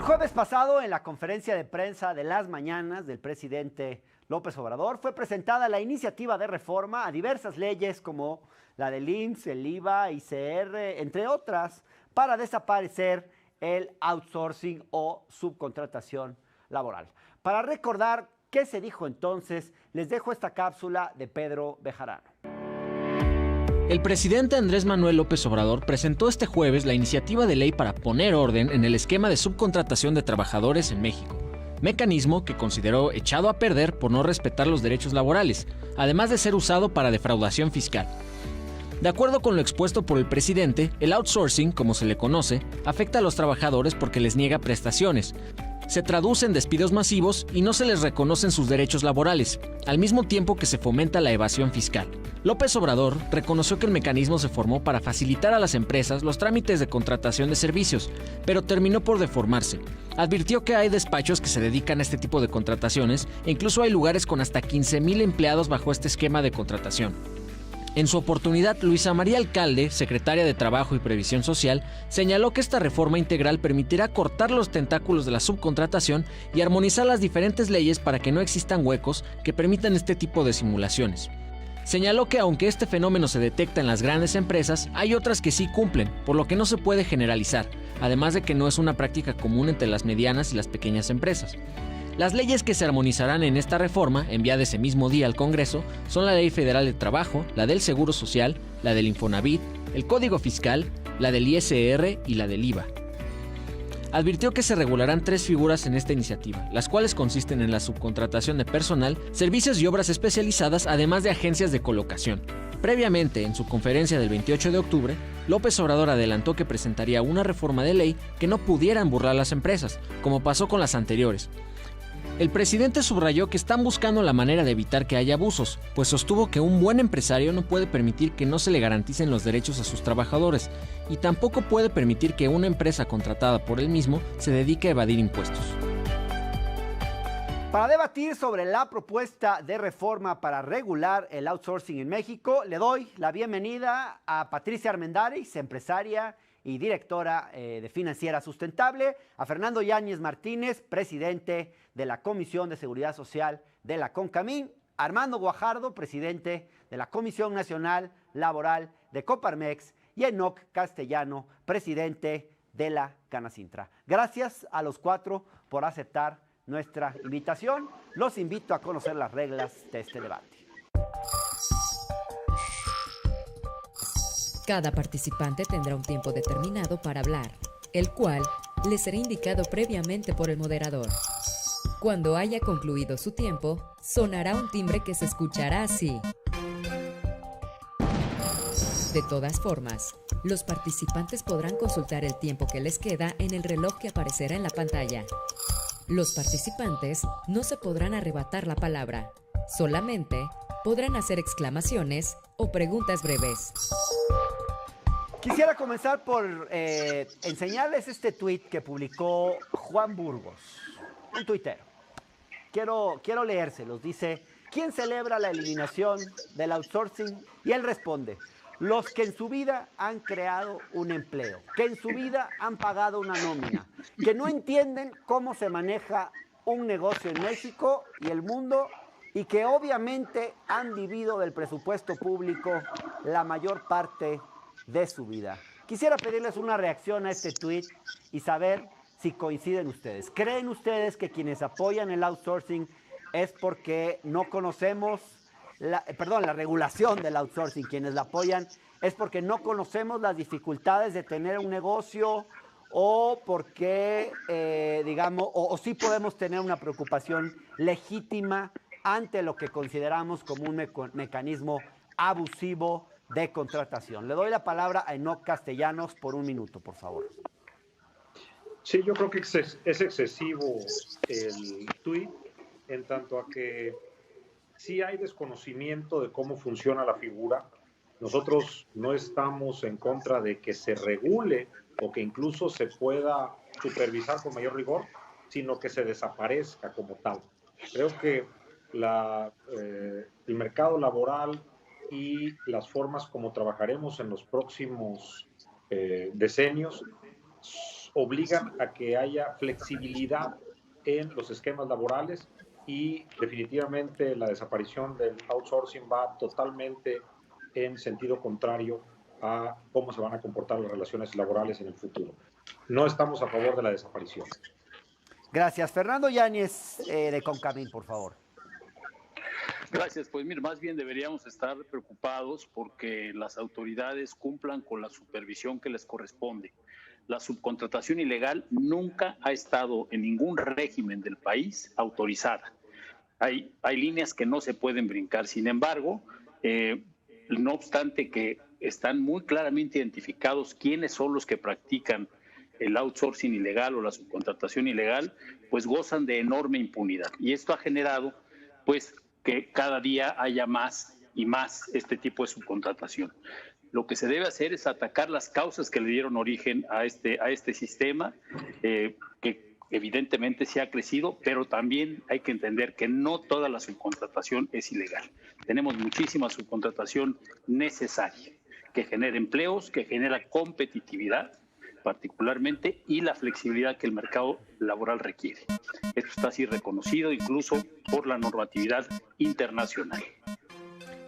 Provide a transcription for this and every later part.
jueves pasado, en la conferencia de prensa de las mañanas del presidente López Obrador, fue presentada la iniciativa de reforma a diversas leyes como la del IMSS, el IVA, ICR, entre otras, para desaparecer el outsourcing o subcontratación laboral. Para recordar qué se dijo entonces, les dejo esta cápsula de Pedro Bejarano. El presidente Andrés Manuel López Obrador presentó este jueves la iniciativa de ley para poner orden en el esquema de subcontratación de trabajadores en México, mecanismo que consideró echado a perder por no respetar los derechos laborales, además de ser usado para defraudación fiscal. De acuerdo con lo expuesto por el presidente, el outsourcing, como se le conoce, afecta a los trabajadores porque les niega prestaciones, se traduce en despidos masivos y no se les reconocen sus derechos laborales, al mismo tiempo que se fomenta la evasión fiscal. López Obrador reconoció que el mecanismo se formó para facilitar a las empresas los trámites de contratación de servicios, pero terminó por deformarse. Advirtió que hay despachos que se dedican a este tipo de contrataciones e incluso hay lugares con hasta 15,000 empleados bajo este esquema de contratación. En su oportunidad, Luisa María Alcalde, secretaria de Trabajo y Previsión Social, señaló que esta reforma integral permitirá cortar los tentáculos de la subcontratación y armonizar las diferentes leyes para que no existan huecos que permitan este tipo de simulaciones. Señaló que aunque este fenómeno se detecta en las grandes empresas, hay otras que sí cumplen, por lo que no se puede generalizar, además de que no es una práctica común entre las medianas y las pequeñas empresas. Las leyes que se armonizarán en esta reforma, enviada ese mismo día al Congreso, son la Ley Federal de Trabajo, la del Seguro Social, la del Infonavit, el Código Fiscal, la del ISR y la del IVA. Advirtió que se regularán 3 figuras en esta iniciativa, las cuales consisten en la subcontratación de personal, servicios y obras especializadas, además de agencias de colocación. Previamente, en su conferencia del 28 de octubre, López Obrador adelantó que presentaría una reforma de ley que no pudieran burlar las empresas, como pasó con las anteriores. El presidente subrayó que están buscando la manera de evitar que haya abusos, pues sostuvo que un buen empresario no puede permitir que no se le garanticen los derechos a sus trabajadores y tampoco puede permitir que una empresa contratada por él mismo se dedique a evadir impuestos. Para debatir sobre la propuesta de reforma para regular el outsourcing en México, le doy la bienvenida a Patricia Armendáriz, empresaria y directora de Financiera Sustentable, a Fernando Yáñez Martínez, presidente de la Comisión de Seguridad Social de la CONCAMIN, a Armando Guajardo, presidente de la Comisión Nacional Laboral de Coparmex, y a Enoc Castellano, presidente de la Canacintra. Gracias a los 4 por aceptar nuestra invitación. Los invito a conocer las reglas de este debate. Cada participante tendrá un tiempo determinado para hablar, el cual le será indicado previamente por el moderador. Cuando haya concluido su tiempo, sonará un timbre que se escuchará así. De todas formas, los participantes podrán consultar el tiempo que les queda en el reloj que aparecerá en la pantalla. Los participantes no se podrán arrebatar la palabra, solamente podrán hacer exclamaciones o preguntas breves. Quisiera comenzar por enseñarles este tuit que publicó Juan Burgos, un tuitero. Quiero leérselos. Dice: ¿quién celebra la eliminación del outsourcing? Y él responde: los que en su vida han creado un empleo, que en su vida han pagado una nómina, que no entienden cómo se maneja un negocio en México y el mundo, y que obviamente han vivido del presupuesto público la mayor parte de su vida. Quisiera pedirles una reacción a este tuit y saber si coinciden ustedes. ¿Creen ustedes que quienes apoyan el outsourcing es porque no conocemos la regulación del outsourcing? Quienes la apoyan es porque no conocemos las dificultades de tener un negocio, o porque, o sí podemos tener una preocupación legítima ante lo que consideramos como un mecanismo abusivo de contratación. Le doy la palabra a Enoc Castellanos por 1 minuto, por favor. Sí, yo creo que es excesivo el tuit, en tanto a que sí hay desconocimiento de cómo funciona la figura. Nosotros no estamos en contra de que se regule o que incluso se pueda supervisar con mayor rigor, sino que se desaparezca como tal. Creo que el mercado laboral y las formas como trabajaremos en los próximos decenios nos obligan a que haya flexibilidad en los esquemas laborales y definitivamente la desaparición del outsourcing va totalmente en sentido contrario a cómo se van a comportar las relaciones laborales en el futuro. No estamos a favor de la desaparición. Gracias. Fernando Yáñez, de Concamín, por favor. Gracias. Pues mira, más bien deberíamos estar preocupados porque las autoridades cumplan con la supervisión que les corresponde. La subcontratación ilegal nunca ha estado en ningún régimen del país autorizada. Hay líneas que no se pueden brincar. Sin embargo, no obstante que están muy claramente identificados quiénes son los que practican el outsourcing ilegal o la subcontratación ilegal, pues gozan de enorme impunidad. Y esto ha generado, pues, que cada día haya más y más este tipo de subcontratación. Lo que se debe hacer es atacar las causas que le dieron origen a este sistema, que evidentemente sí ha crecido, pero también hay que entender que no toda la subcontratación es ilegal. Tenemos muchísima subcontratación necesaria, que genera empleos, que genera competitividad, particularmente, y la flexibilidad que el mercado laboral requiere. Esto está así reconocido incluso por la normatividad internacional.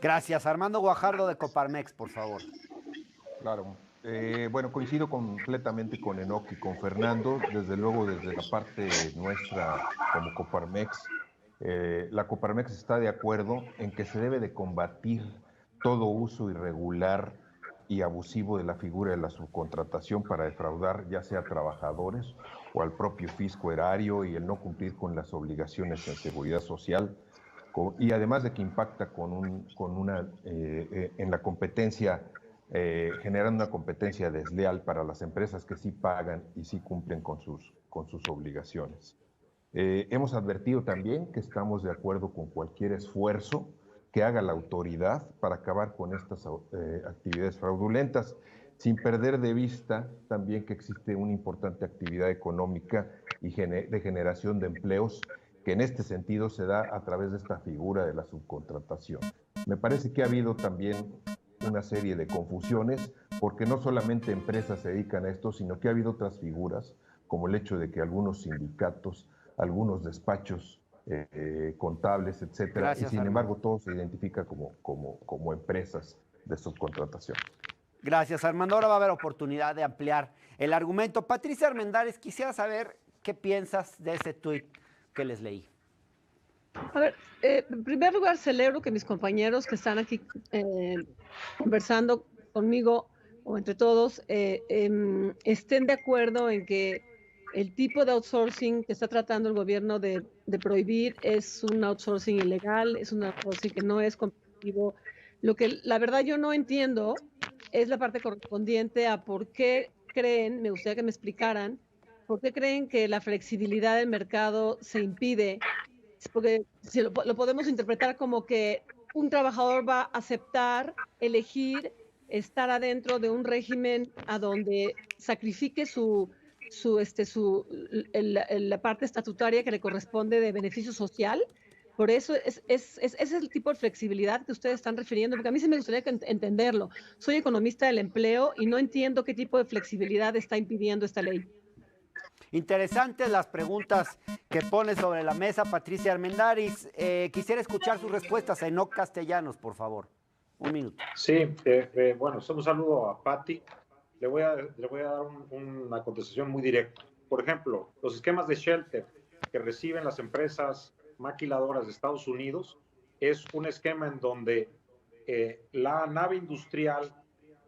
Gracias. Armando Guajardo, de Coparmex, por favor. Claro. Bueno, coincido completamente con Enoc y con Fernando. Desde luego, desde la parte nuestra como Coparmex, la Coparmex está de acuerdo en que se debe de combatir todo uso irregular y abusivo de la figura de la subcontratación para defraudar ya sea a trabajadores o al propio fisco erario y el no cumplir con las obligaciones en seguridad social, y además de que impacta en la competencia, generando una competencia desleal para las empresas que sí pagan y sí cumplen con sus obligaciones. Hemos advertido también que estamos de acuerdo con cualquier esfuerzo que haga la autoridad para acabar con estas actividades fraudulentas, sin perder de vista también que existe una importante actividad económica y de generación de empleos que en este sentido se da a través de esta figura de la subcontratación. Me parece que ha habido también una serie de confusiones, porque no solamente empresas se dedican a esto, sino que ha habido otras figuras, como el hecho de que algunos sindicatos, algunos despachos contables, etcétera, Gracias, y sin Armando. embargo todo se identifica como empresas de subcontratación. Gracias, Armando. Ahora va a haber oportunidad de ampliar el argumento. Patricia Armendáriz, quisiera saber qué piensas de ese tuit que les leí. A ver, en primer lugar, celebro que mis compañeros que están aquí conversando conmigo o entre todos estén de acuerdo en que el tipo de outsourcing que está tratando el gobierno de prohibir es un outsourcing ilegal, es un outsourcing que no es competitivo. Lo que la verdad yo no entiendo es la parte correspondiente a por qué creen, me gustaría que me explicaran, por qué creen que la flexibilidad del mercado se impide, porque si lo podemos interpretar como que un trabajador va a aceptar, elegir estar adentro de un régimen a donde sacrifique la parte estatutaria que le corresponde de beneficio social. Por eso es el tipo de flexibilidad que ustedes están refiriendo, porque a mí sí me gustaría entenderlo. Soy economista del empleo y no entiendo qué tipo de flexibilidad está impidiendo esta ley. Interesantes las preguntas que pone sobre la mesa Patricia Armendáriz. Quisiera escuchar sus respuestas a Enoc Castellanos, por favor. Un minuto. Sí, bueno, un saludo a Pati. Le voy a dar una contestación muy directa. Por ejemplo, los esquemas de shelter que reciben las empresas maquiladoras de Estados Unidos es un esquema en donde la nave industrial,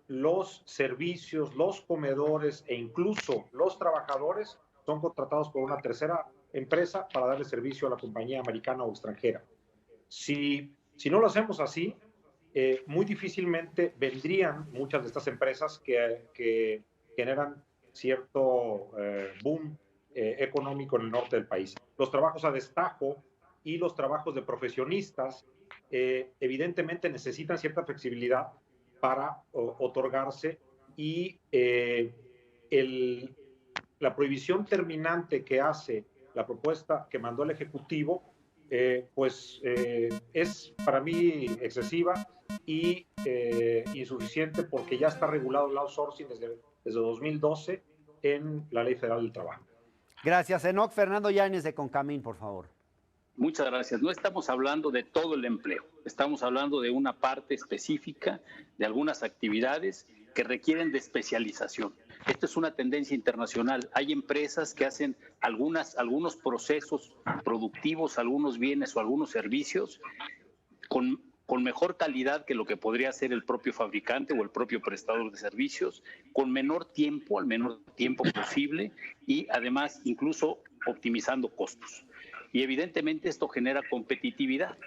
los servicios, los comedores e incluso los trabajadores son contratados por una tercera empresa para darle servicio a la compañía americana o extranjera. Si no lo hacemos así, muy difícilmente vendrían muchas de estas empresas que generan cierto boom económico en el norte del país. Los trabajos a destajo y los trabajos de profesionistas evidentemente necesitan cierta flexibilidad para otorgarse, y la prohibición terminante que hace la propuesta que mandó el Ejecutivo es para mí excesiva y insuficiente, porque ya está regulado el outsourcing desde 2012 en la Ley Federal del Trabajo. Gracias, Enoc. Fernando Yáñez de Concamín, por favor. Muchas gracias. No estamos hablando de todo el empleo, estamos hablando de una parte específica de algunas actividades que requieren de especialización. Esto es una tendencia internacional. Hay empresas que hacen algunos procesos productivos, algunos bienes o algunos servicios con mejor calidad que lo que podría hacer el propio fabricante o el propio prestador de servicios, con menor tiempo, al menor tiempo posible, y además incluso optimizando costos. Y evidentemente esto genera competitividad.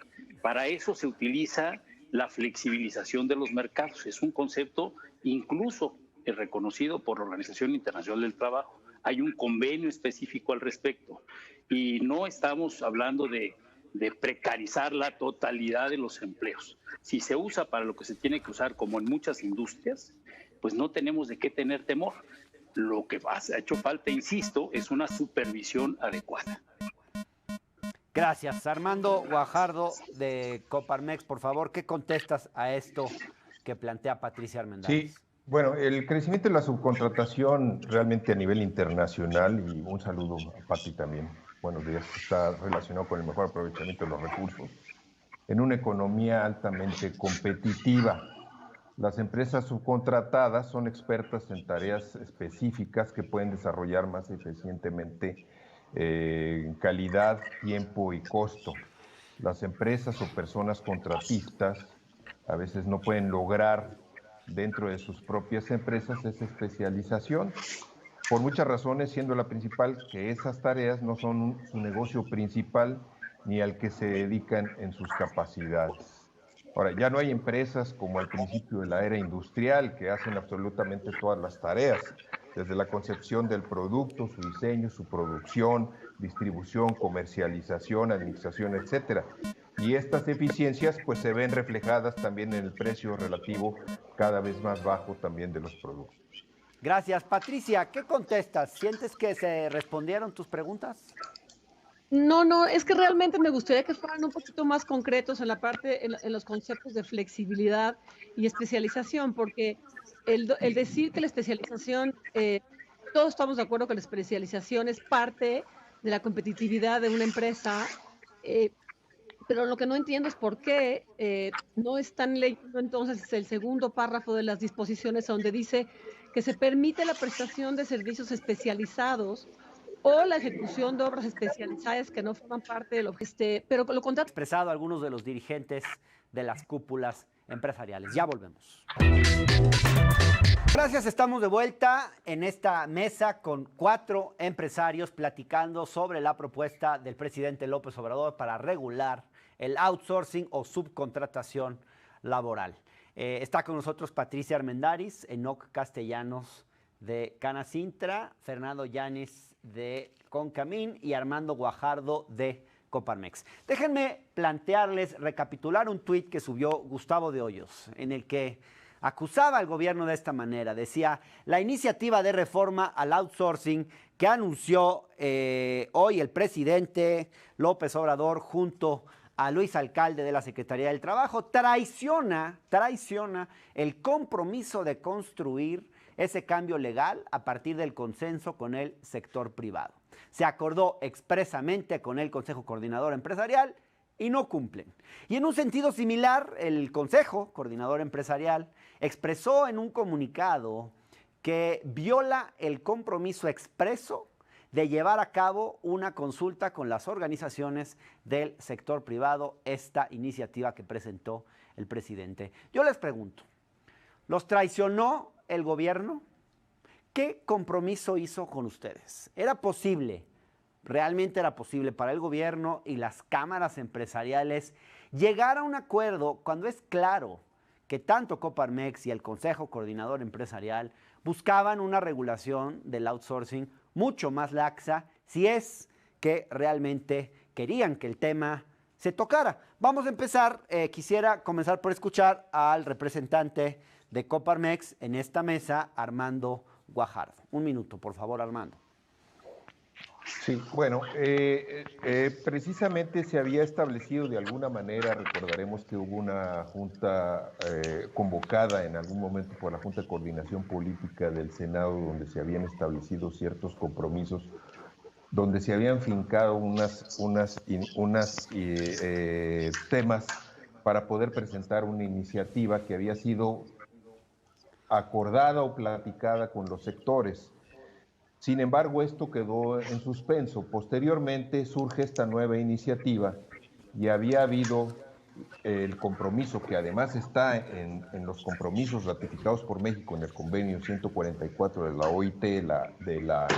Para eso se utiliza la flexibilización de los mercados. Es un concepto incluso reconocido por la Organización Internacional del Trabajo. Hay un convenio específico al respecto. Y no estamos hablando de precarizar la totalidad de los empleos. Si se usa para lo que se tiene que usar, como en muchas industrias, pues no tenemos de qué tener temor. Lo que ha hecho falta, insisto, es una supervisión adecuada. Gracias. Armando Guajardo de Coparmex, por favor, ¿qué contestas a esto que plantea Patricia Armendáriz? Sí, bueno, el crecimiento de la subcontratación realmente a nivel internacional, y un saludo a Pati también, buenos días, está relacionado con el mejor aprovechamiento de los recursos. En una economía altamente competitiva, las empresas subcontratadas son expertas en tareas específicas que pueden desarrollar más eficientemente en calidad, tiempo y costo. Las empresas o personas contratistas a veces no pueden lograr dentro de sus propias empresas esa especialización, por muchas razones, siendo la principal que esas tareas no son su negocio principal ni al que se dedican en sus capacidades. Ahora, ya no hay empresas como al principio de la era industrial que hacen absolutamente todas las tareas, desde la concepción del producto, su diseño, su producción, distribución, comercialización, administración, etcétera. Y estas eficiencias pues se ven reflejadas también en el precio relativo cada vez más bajo también de los productos. Gracias. Patricia, ¿qué contestas? ¿Sientes que se respondieron tus preguntas? No, es que realmente me gustaría que fueran un poquito más concretos en la parte, en los conceptos de flexibilidad y especialización, porque el decir que la especialización, todos estamos de acuerdo que la especialización es parte de la competitividad de una empresa, pero lo que no entiendo es por qué no están leyendo entonces el segundo párrafo de las disposiciones donde dice que se permite la prestación de servicios especializados o la ejecución de obras especializadas que no forman parte de lo que pero lo contrario. Expresado algunos de los dirigentes de las cúpulas empresariales. Ya volvemos. Gracias, estamos de vuelta en esta mesa con 4 empresarios platicando sobre la propuesta del presidente López Obrador para regular el outsourcing o subcontratación laboral. Está con nosotros Patricia Armendáriz, Enoc Castellanos de Canacintra, Fernando Yáñez de Concamín y Armando Guajardo de Coparmex. Déjenme plantearles, recapitular un tuit que subió Gustavo de Hoyos, en el que acusaba al gobierno de esta manera. Decía, la iniciativa de reforma al outsourcing que anunció hoy el presidente López Obrador junto a Luis Alcalde de la Secretaría del Trabajo traiciona el compromiso de construir ese cambio legal a partir del consenso con el sector privado. Se acordó expresamente con el Consejo Coordinador Empresarial y no cumplen. Y en un sentido similar, el Consejo Coordinador Empresarial expresó en un comunicado que viola el compromiso expreso de llevar a cabo una consulta con las organizaciones del sector privado, esta iniciativa que presentó el presidente. Yo les pregunto, ¿los traicionó el gobierno? ¿Qué compromiso hizo con ustedes? ¿Era posible, realmente era posible para el gobierno y las cámaras empresariales llegar a un acuerdo cuando es claro que tanto Coparmex y el Consejo Coordinador Empresarial buscaban una regulación del outsourcing mucho más laxa si es que realmente querían que el tema se tocara? Vamos a empezar, quisiera comenzar por escuchar al representante de Coparmex en esta mesa, Armando Guajardo. Un minuto, por favor, Armando. Sí, bueno, precisamente se había establecido de alguna manera, recordaremos que hubo una junta convocada en algún momento por la Junta de Coordinación Política del Senado, donde se habían establecido ciertos compromisos, donde se habían fincado unas temas para poder presentar una iniciativa que había sido acordada o platicada con los sectores. Sin embargo, esto quedó en suspenso. Posteriormente surge esta nueva iniciativa y había habido el compromiso, que además está en los compromisos ratificados por México en el convenio 144 de la OIT, de la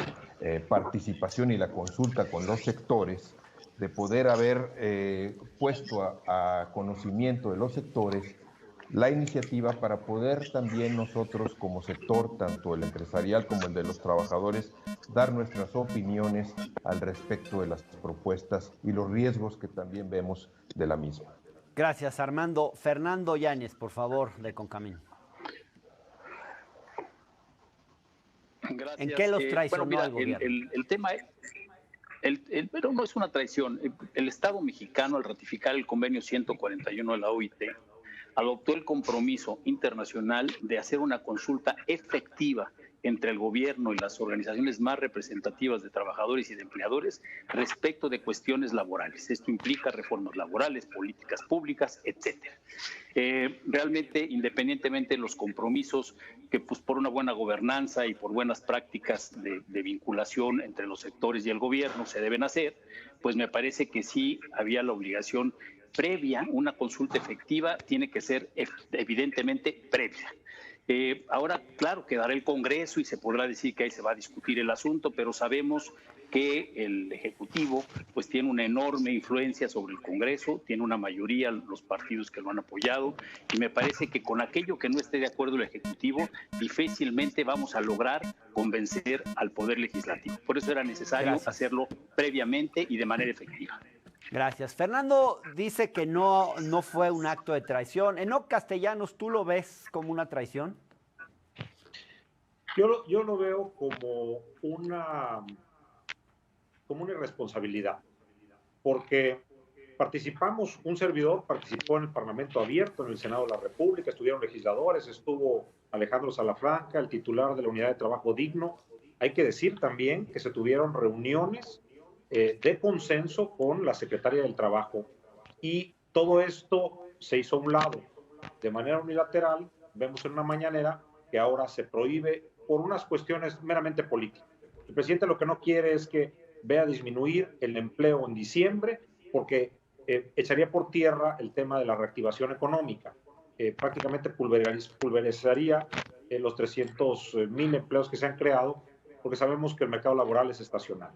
participación y la consulta con los sectores, de poder haber puesto a conocimiento de los sectores la iniciativa para poder también nosotros como sector, tanto el empresarial como el de los trabajadores, dar nuestras opiniones al respecto de las propuestas y los riesgos que también vemos de la misma. Gracias, Armando. Fernando Yáñez, por favor, de Concamín. Gracias. ¿En qué los traicionó el gobierno? El tema pero no es una traición. El Estado mexicano, al ratificar el convenio 141 de la OIT, adoptó el compromiso internacional de hacer una consulta efectiva entre el gobierno y las organizaciones más representativas de trabajadores y de empleadores respecto de cuestiones laborales. Esto implica reformas laborales, políticas públicas, etcétera. Realmente, independientemente de los compromisos que pues, por una buena gobernanza y por buenas prácticas de vinculación entre los sectores y el gobierno se deben hacer, pues me parece que sí había la obligación previa, una consulta efectiva tiene que ser evidentemente previa. Ahora, claro, quedará el Congreso y se podrá decir que ahí se va a discutir el asunto, pero sabemos que el Ejecutivo pues tiene una enorme influencia sobre el Congreso, tiene una mayoría los partidos que lo han apoyado y me parece que con aquello que no esté de acuerdo el Ejecutivo difícilmente vamos a lograr convencer al Poder Legislativo. Por eso era necesario hacerlo previamente y de manera efectiva. Gracias. Fernando dice que no fue un acto de traición. Enoc Castellanos, ¿tú lo ves como una traición? Yo lo veo como una irresponsabilidad, porque un servidor participó en el Parlamento Abierto, en el Senado de la República, estuvieron legisladores, estuvo Alejandro Salafranca, el titular de la Unidad de Trabajo Digno. Hay que decir también que se tuvieron reuniones de consenso con la Secretaria del Trabajo y todo esto se hizo a un lado de manera unilateral. Vemos en una mañanera que ahora se prohíbe por unas cuestiones meramente políticas. El presidente lo que no quiere es que vea disminuir el empleo en diciembre porque echaría por tierra el tema de la reactivación económica. Prácticamente pulverizaría los 300,000 empleos que se han creado, porque sabemos que el mercado laboral es estacional.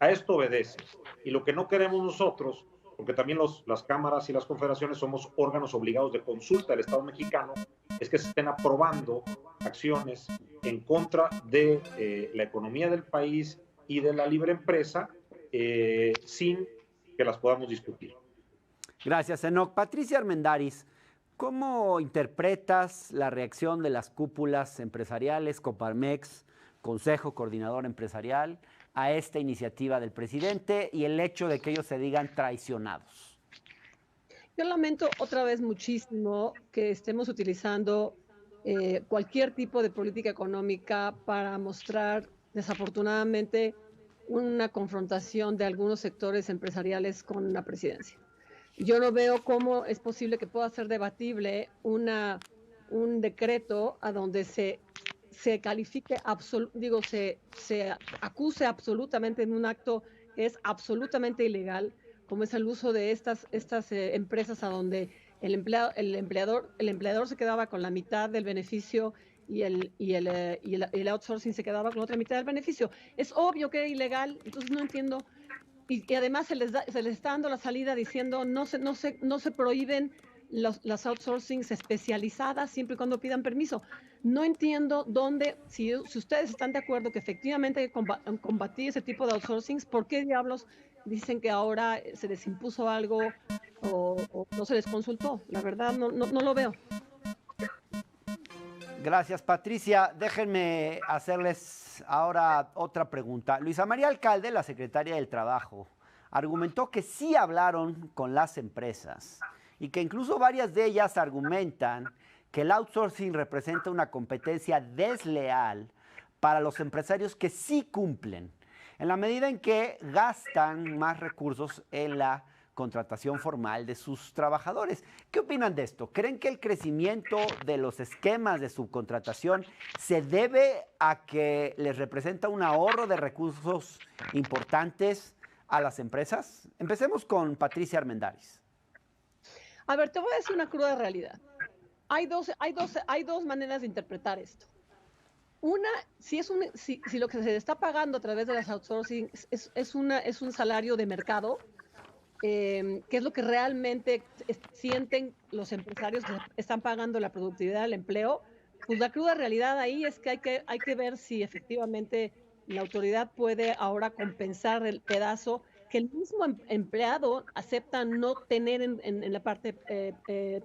A esto obedece. Y lo que no queremos nosotros, porque también las cámaras y las confederaciones somos órganos obligados de consulta del Estado mexicano, es que se estén aprobando acciones en contra de la economía del país y de la libre empresa sin que las podamos discutir. Gracias, Enoc. Patricia Armendáriz, ¿cómo interpretas la reacción de las cúpulas empresariales, Coparmex, Consejo Coordinador Empresarial, a esta iniciativa del presidente y el hecho de que ellos se digan traicionados? Yo lamento otra vez muchísimo que estemos utilizando cualquier tipo de política económica para mostrar, desafortunadamente, una confrontación de algunos sectores empresariales con la presidencia. Yo no veo cómo es posible que pueda ser debatible un decreto a donde se califique, se acuse absolutamente en un acto que es absolutamente ilegal, como es el uso de estas empresas a donde el empleador se quedaba con la mitad del beneficio y el outsourcing se quedaba con la otra mitad del beneficio. Es obvio que es ilegal, entonces no entiendo. Y además se les está dando la salida diciendo no se prohíben las outsourcings especializadas siempre y cuando pidan permiso. No entiendo dónde, si ustedes están de acuerdo que efectivamente hay que combatir ese tipo de outsourcings, ¿por qué diablos dicen que ahora se les impuso algo o no se les consultó? La verdad no lo veo. Gracias, Patricia. Déjenme hacerles Gracias. Ahora otra pregunta. Luisa María Alcalde, la secretaria del Trabajo, argumentó que sí hablaron con las empresas y que incluso varias de ellas argumentan que el outsourcing representa una competencia desleal para los empresarios que sí cumplen, en la medida en que gastan más recursos en la contratación formal de sus trabajadores. ¿Qué opinan de esto? ¿Creen que el crecimiento de los esquemas de subcontratación se debe a que les representa un ahorro de recursos importantes a las empresas? Empecemos con Patricia Armendáriz. A ver, te voy a decir una cruda realidad. Hay dos maneras de interpretar esto. Una, si lo que se está pagando a través de las outsourcing es un salario de mercado, que es lo que realmente sienten los empresarios que están pagando la productividad del empleo, pues la cruda realidad ahí es que hay que ver si efectivamente la autoridad puede ahora compensar el pedazo que el mismo empleado acepta no tener en la parte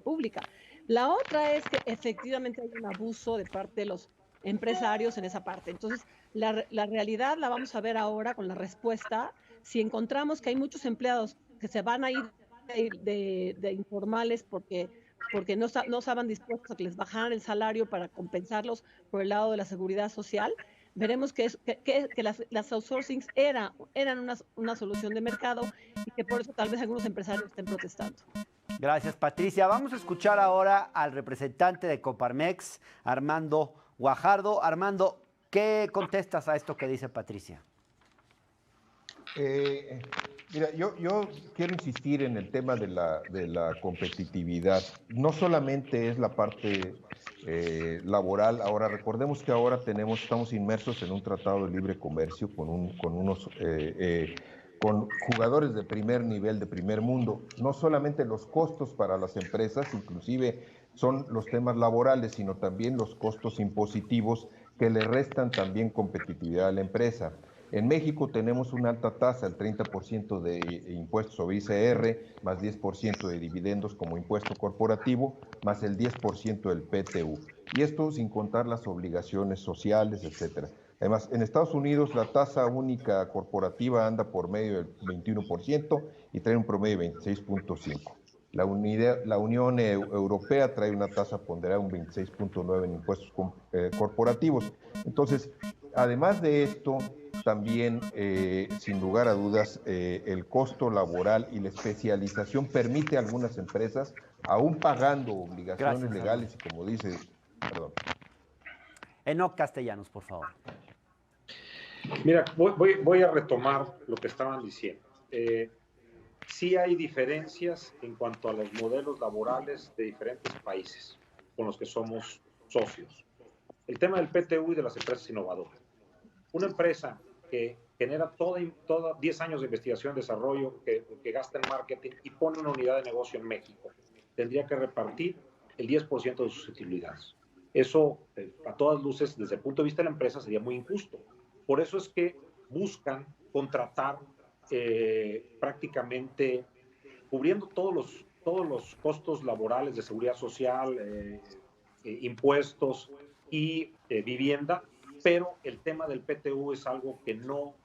pública. La otra es que efectivamente hay un abuso de parte de los empresarios en esa parte. Entonces, la realidad la vamos a ver ahora con la respuesta. Si encontramos que hay muchos empleados que se van a ir de informales porque no estaban dispuestos a que les bajaran el salario para compensarlos por el lado de la seguridad social, veremos que las outsourcings eran una solución de mercado y que por eso tal vez algunos empresarios estén protestando. Gracias, Patricia. Vamos a escuchar ahora al representante de Coparmex, Armando Guajardo. Armando, ¿qué contestas a esto que dice Patricia? Mira, yo quiero insistir en el tema de la competitividad. No solamente es la parte laboral. Ahora, recordemos que ahora estamos inmersos en un tratado de libre comercio con jugadores de primer nivel, de primer mundo. No solamente los costos para las empresas, inclusive son los temas laborales, sino también los costos impositivos que le restan también competitividad a la empresa. En México tenemos una alta tasa, el 30% de impuestos sobre ICR, más 10% de dividendos como impuesto corporativo, más el 10% del PTU. Y esto sin contar las obligaciones sociales, etcétera. Además, en Estados Unidos la tasa única corporativa anda por medio del 21% y trae un promedio de 26.5%. La Unión Europea trae una tasa ponderada un 26.9% en impuestos corporativos. Entonces, además de esto, también, sin lugar a dudas, el costo laboral y la especialización permite a algunas empresas, aún pagando obligaciones legales, y como dice... Perdón. Enoc Castellanos, por favor. Mira, voy a retomar lo que estaban diciendo. Sí hay diferencias en cuanto a los modelos laborales de diferentes países con los que somos socios. El tema del PTU y de las empresas innovadoras. Una empresa que genera toda 10 años de investigación y desarrollo, que gasta en marketing y pone una unidad de negocio en México, tendría que repartir el 10% de sus utilidades. Eso, a todas luces, desde el punto de vista de la empresa, sería muy injusto. Por eso es que buscan contratar prácticamente cubriendo todos los costos laborales de seguridad social, impuestos y vivienda, pero el tema del PTU es algo que no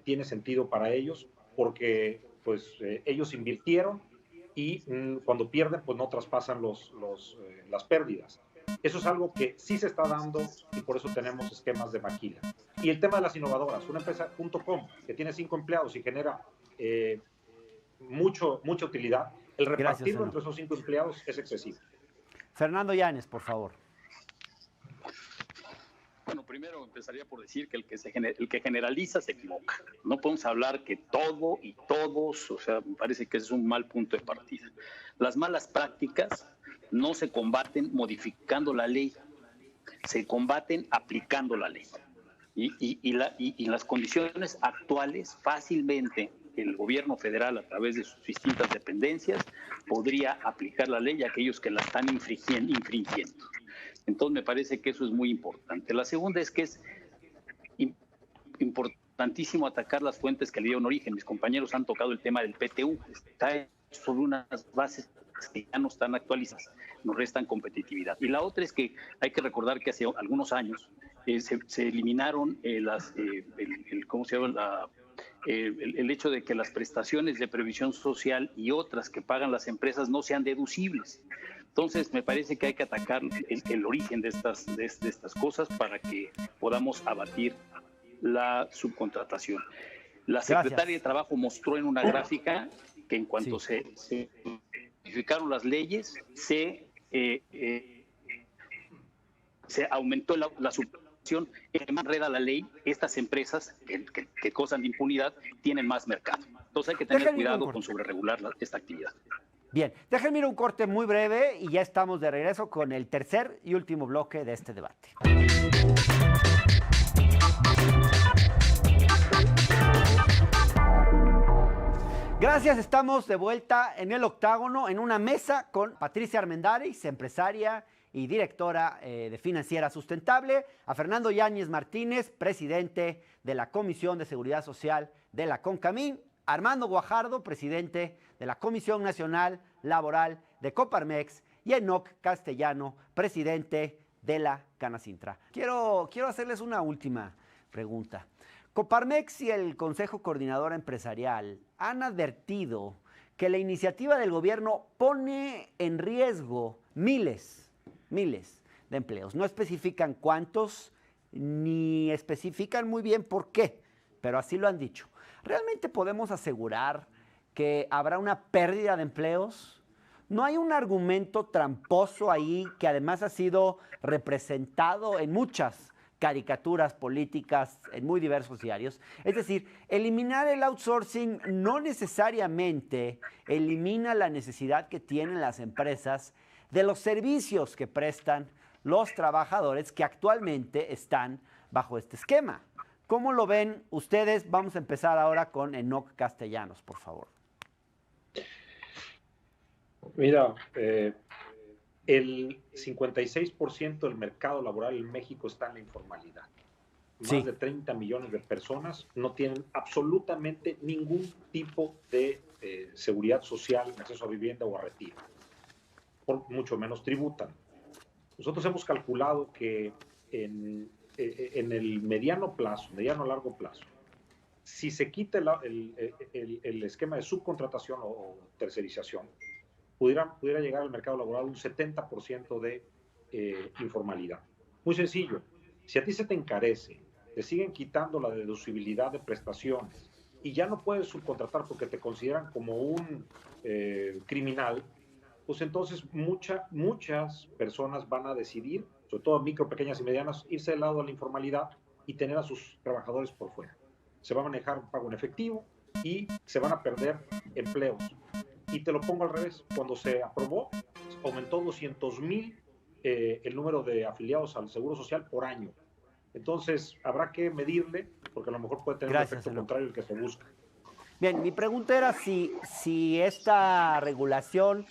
tiene sentido para ellos porque pues, ellos invirtieron y cuando pierden pues no traspasan las pérdidas. Eso es algo que sí se está dando y por eso tenemos esquemas de maquila. Y el tema de las innovadoras, una empresa .com que tiene 5 empleados y genera mucha utilidad, el repartirlo entre esos 5 empleados es excesivo. Fernando Llanes, por favor. Bueno, primero empezaría por decir que el que generaliza se equivoca. No podemos hablar que todo y todos, o sea, me parece que ese es un mal punto de partida. Las malas prácticas no se combaten modificando la ley, se combaten aplicando la ley. Y las condiciones actuales, fácilmente el gobierno federal, a través de sus distintas dependencias, podría aplicar la ley a aquellos que la están infringiendo. Entonces, me parece que eso es muy importante. La segunda es que es importantísimo atacar las fuentes que le dieron origen. Mis compañeros han tocado el tema del PTU. Está sobre unas bases que ya no están actualizadas, nos restan competitividad. Y la otra es que hay que recordar que hace algunos años se eliminaron ¿cómo se llama? El hecho de que las prestaciones de previsión social y otras que pagan las empresas no sean deducibles. Entonces, me parece que hay que atacar el origen de estas cosas para que podamos abatir la subcontratación. La secretaria de Trabajo mostró en una gráfica que en cuanto se modificaron las leyes, se aumentó la subcontratación. En más enreda la ley, estas empresas que gozan de impunidad tienen más mercado. Entonces hay que tener cuidado con sobreregular esta actividad. Bien, déjenme ir a un corte muy breve y ya estamos de regreso con el tercer y último bloque de este debate. Gracias, estamos de vuelta en el octágono, en una mesa con Patricia Armendáriz, empresaria y directora de Financiera Sustentable, a Fernando Yáñez Martínez, presidente de la Comisión de Seguridad Social de la CONCAMIN, Armando Guajardo, presidente de la Comisión Nacional Laboral de Coparmex, y Enoc Castellano, presidente de la Canacintra. Quiero hacerles una última pregunta. Coparmex y el Consejo Coordinador Empresarial han advertido que la iniciativa del gobierno pone en riesgo miles de empleos. No especifican cuántos, ni especifican muy bien por qué, pero así lo han dicho. ¿Realmente podemos asegurar que habrá una pérdida de empleos? ¿No hay un argumento tramposo ahí que además ha sido representado en muchas caricaturas políticas en muy diversos diarios? Es decir, eliminar el outsourcing no necesariamente elimina la necesidad que tienen las empresas de los servicios que prestan los trabajadores que actualmente están bajo este esquema. ¿Cómo lo ven ustedes? Vamos a empezar ahora con Enoc Castellanos, por favor. Mira, el 56% del mercado laboral en México está en la informalidad. Más de 30 millones de personas no tienen absolutamente ningún tipo de seguridad social, acceso a vivienda o a retiro. Por mucho menos tributan. Nosotros hemos calculado que en el mediano largo plazo, si se quita el esquema de subcontratación o tercerización, pudiera llegar al mercado laboral un 70% de informalidad. Muy sencillo, si a ti se te encarece, te siguen quitando la deducibilidad de prestaciones y ya no puedes subcontratar porque te consideran como un criminal, pues entonces muchas personas van a decidir, sobre todo micro, pequeñas y medianas, irse del lado de la informalidad y tener a sus trabajadores por fuera. Se va a manejar un pago en efectivo y se van a perder empleos. Y te lo pongo al revés, cuando se aprobó, aumentó 200,000 el número de afiliados al Seguro Social por año. Entonces, habrá que medirle, porque a lo mejor puede tener un efecto contrario al que se busca. Bien, mi pregunta era si esta regulación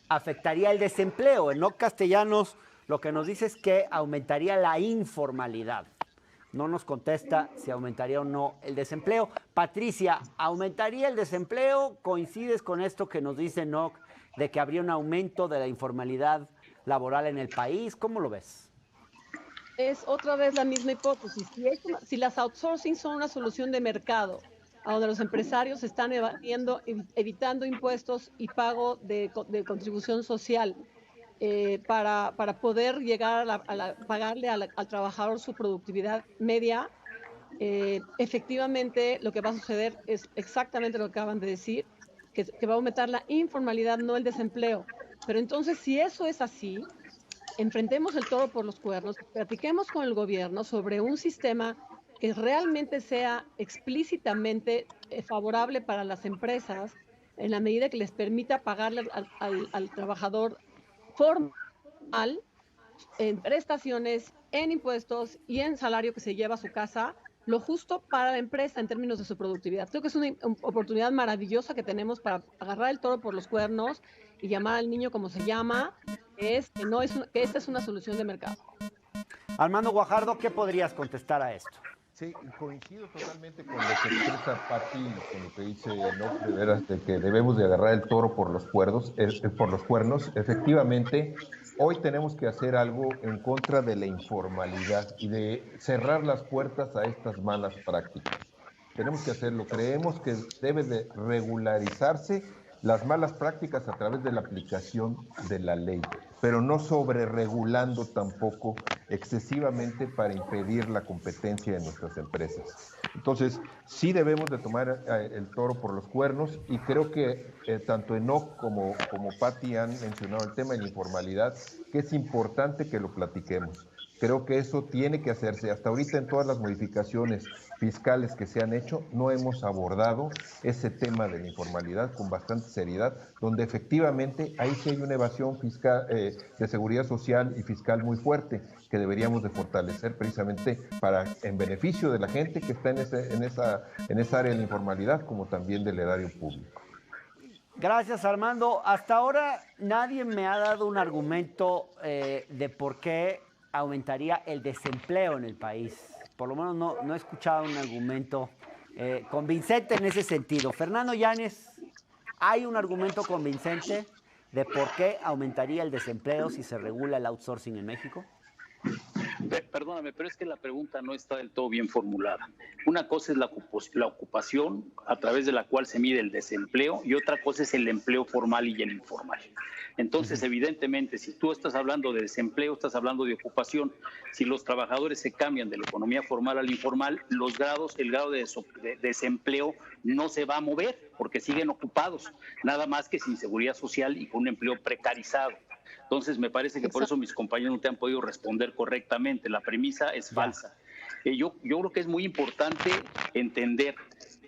afectaría el desempleo. Enoc Castellanos lo que nos dice es que aumentaría la informalidad. No nos contesta si aumentaría o no el desempleo. Patricia, ¿aumentaría el desempleo? ¿Coincides con esto que nos dice Enoc de que habría un aumento de la informalidad laboral en el país? ¿Cómo lo ves? Es otra vez la misma hipótesis. Si las outsourcing son una solución de mercado, a donde los empresarios están evitando impuestos y pago de contribución social para poder llegar a pagarle al trabajador su productividad media, efectivamente lo que va a suceder es exactamente lo que acaban de decir, que va a aumentar la informalidad, no el desempleo. Pero entonces, si eso es así, enfrentemos el toro por los cuernos, platiquemos con el gobierno sobre un sistema que realmente sea explícitamente favorable para las empresas, en la medida que les permita pagarle al trabajador formal en prestaciones, en impuestos y en salario que se lleva a su casa, lo justo para la empresa en términos de su productividad. Creo que es una oportunidad maravillosa que tenemos para agarrar el toro por los cuernos y llamar al niño como se llama, que esta es una solución de mercado. Armando Guajardo, ¿qué podrías contestar a esto? Sí, coincido totalmente con lo que expresa Pati, con lo que dice Enoch, de veras, de que debemos de agarrar el toro por los cuernos. Efectivamente, hoy tenemos que hacer algo en contra de la informalidad y de cerrar las puertas a estas malas prácticas. Tenemos que hacerlo. Creemos que debe de regularizarse las malas prácticas a través de la aplicación de la ley, pero no sobreregulando tampoco excesivamente para impedir la competencia de nuestras empresas. Entonces, sí debemos de tomar el toro por los cuernos y creo que tanto Enoch como Pati han mencionado el tema de la informalidad, que es importante que lo platiquemos. Creo que eso tiene que hacerse. Hasta ahorita en todas las modificaciones fiscales que se han hecho, no hemos abordado ese tema de la informalidad con bastante seriedad, donde efectivamente ahí sí hay una evasión fiscal, de seguridad social y fiscal muy fuerte, que deberíamos de fortalecer precisamente en beneficio de la gente que está en esa área de la informalidad, como también del erario público. Gracias, Armando. Hasta ahora nadie me ha dado un argumento de por qué aumentaría el desempleo en el país. Por lo menos no he escuchado un argumento convincente en ese sentido. Fernando Yáñez, ¿hay un argumento convincente de por qué aumentaría el desempleo si se regula el outsourcing en México? Perdóname, pero es que la pregunta no está del todo bien formulada. Una cosa es la ocupación a través de la cual se mide el desempleo y otra cosa es el empleo formal y el informal. Entonces, evidentemente, si tú estás hablando de desempleo, estás hablando de ocupación. Si los trabajadores se cambian de la economía formal al informal, el grado de desempleo no se va a mover porque siguen ocupados, nada más que sin seguridad social y con un empleo precarizado. Entonces, me parece que por eso mis compañeros no te han podido responder correctamente. La premisa es falsa. Yo creo que es muy importante entender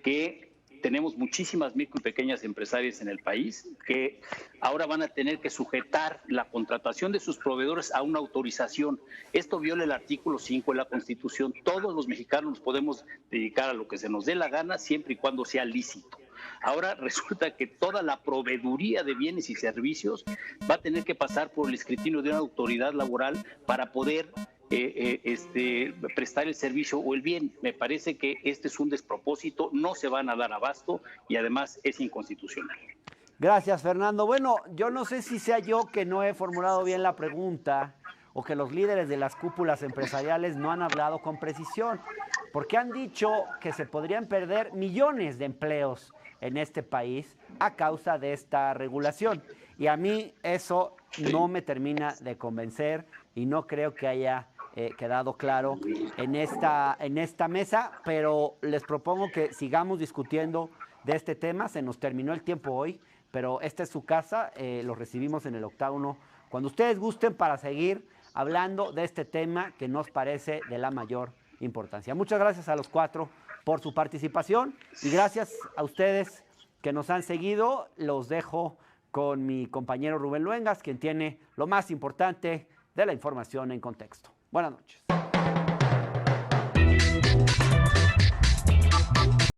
que tenemos muchísimas micro y pequeñas empresarias en el país que ahora van a tener que sujetar la contratación de sus proveedores a una autorización. Esto viola el artículo 5 de la Constitución. Todos los mexicanos nos podemos dedicar a lo que se nos dé la gana siempre y cuando sea lícito. Ahora resulta que toda la proveeduría de bienes y servicios va a tener que pasar por el escrutinio de una autoridad laboral para poder prestar el servicio o el bien. Me parece que este es un despropósito, no se van a dar abasto y además es inconstitucional. Gracias, Fernando. Bueno, yo no sé si sea yo que no he formulado bien la pregunta o que los líderes de las cúpulas empresariales no han hablado con precisión, porque han dicho que se podrían perder millones de empleos en este país a causa de esta regulación. Y a mí eso no me termina de convencer y no creo que haya quedado claro en esta mesa, pero les propongo que sigamos discutiendo de este tema. Se nos terminó el tiempo hoy, pero esta es su casa, los recibimos en el octágono cuando ustedes gusten para seguir hablando de este tema que nos parece de la mayor importancia. Muchas gracias a los cuatro por su participación y gracias a ustedes que nos han seguido. Los dejo con mi compañero Rubén Luengas, quien tiene lo más importante de la información en contexto. Buenas noches.